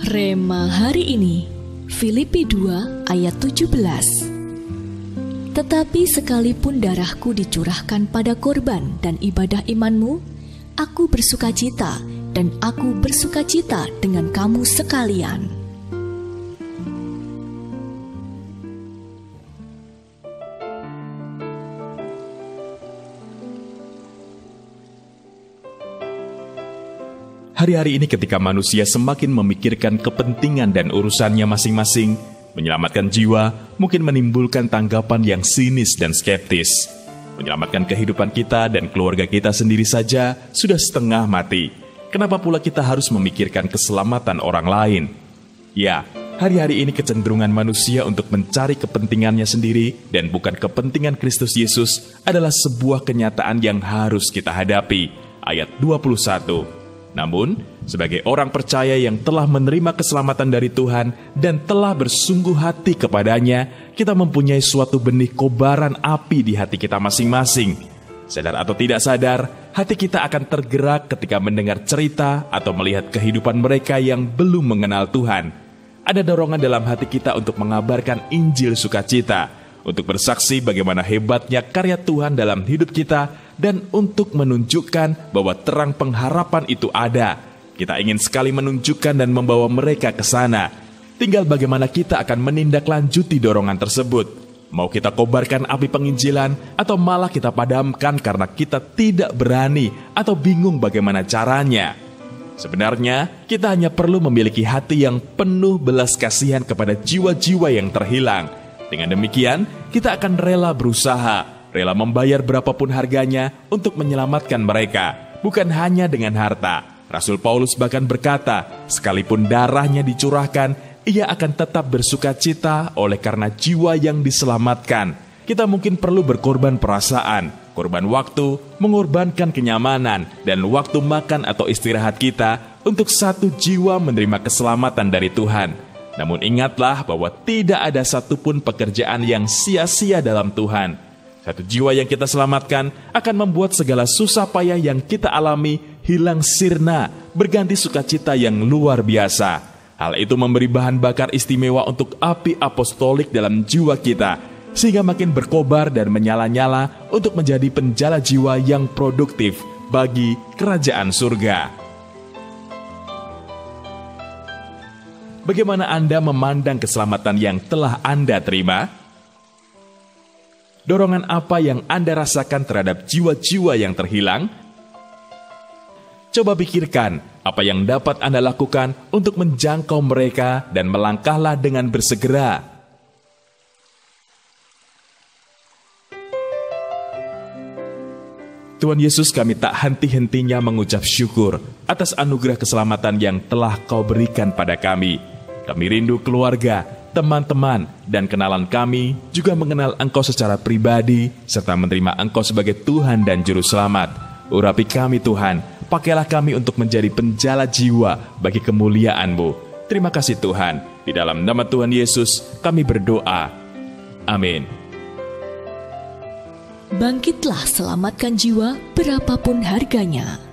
Rema hari ini, Filipi 2 ayat 17. Tetapi sekalipun darahku dicurahkan pada korban dan ibadah imanmu, aku bersukacita dan aku bersukacita dengan kamu sekalian. Hari-hari ini ketika manusia semakin memikirkan kepentingan dan urusannya masing-masing, menyelamatkan jiwa mungkin menimbulkan tanggapan yang sinis dan skeptis. Menyelamatkan kehidupan kita dan keluarga kita sendiri saja sudah setengah mati. Kenapa pula kita harus memikirkan keselamatan orang lain? Ya, hari-hari ini kecenderungan manusia untuk mencari kepentingannya sendiri dan bukan kepentingan Kristus Yesus adalah sebuah kenyataan yang harus kita hadapi. Ayat 21. Namun, sebagai orang percaya yang telah menerima keselamatan dari Tuhan dan telah bersungguh hati kepadanya, kita mempunyai suatu benih kobaran api di hati kita masing-masing. Sadar atau tidak sadar, hati kita akan tergerak ketika mendengar cerita atau melihat kehidupan mereka yang belum mengenal Tuhan. Ada dorongan dalam hati kita untuk mengabarkan Injil sukacita, untuk bersaksi bagaimana hebatnya karya Tuhan dalam hidup kita, dan untuk menunjukkan bahwa terang pengharapan itu ada. Kita ingin sekali menunjukkan dan membawa mereka ke sana. Tinggal bagaimana kita akan menindaklanjuti dorongan tersebut. Mau kita kobarkan api penginjilan, atau malah kita padamkan karena kita tidak berani atau bingung bagaimana caranya. Sebenarnya, kita hanya perlu memiliki hati yang penuh belas kasihan kepada jiwa-jiwa yang terhilang. Dengan demikian, kita akan rela berusaha, rela membayar berapapun harganya untuk menyelamatkan mereka, bukan hanya dengan harta. Rasul Paulus bahkan berkata, sekalipun darahnya dicurahkan, ia akan tetap bersukacita oleh karena jiwa yang diselamatkan. Kita mungkin perlu berkorban perasaan, korban waktu, mengorbankan kenyamanan, dan waktu makan atau istirahat kita untuk satu jiwa menerima keselamatan dari Tuhan. Namun ingatlah bahwa tidak ada satupun pekerjaan yang sia-sia dalam Tuhan. Satu jiwa yang kita selamatkan akan membuat segala susah payah yang kita alami hilang sirna, berganti sukacita yang luar biasa. Hal itu memberi bahan bakar istimewa untuk api apostolik dalam jiwa kita, sehingga makin berkobar dan menyala-nyala untuk menjadi penjala jiwa yang produktif bagi kerajaan surga. Bagaimana Anda memandang keselamatan yang telah Anda terima? Dorongan apa yang Anda rasakan terhadap jiwa-jiwa yang terhilang? Coba pikirkan apa yang dapat Anda lakukan untuk menjangkau mereka dan melangkahlah dengan bersegera. Tuhan Yesus, kami tak henti-hentinya mengucap syukur atas anugerah keselamatan yang telah Kau berikan pada kami. Kami rindu keluarga, teman-teman, dan kenalan kami juga mengenal Engkau secara pribadi, serta menerima Engkau sebagai Tuhan dan Juru Selamat. Urapi kami Tuhan, pakailah kami untuk menjadi penjala jiwa bagi kemuliaan-Mu. Terima kasih Tuhan, di dalam nama Tuhan Yesus kami berdoa. Amin. Bangkitlah, selamatkan jiwa berapapun harganya.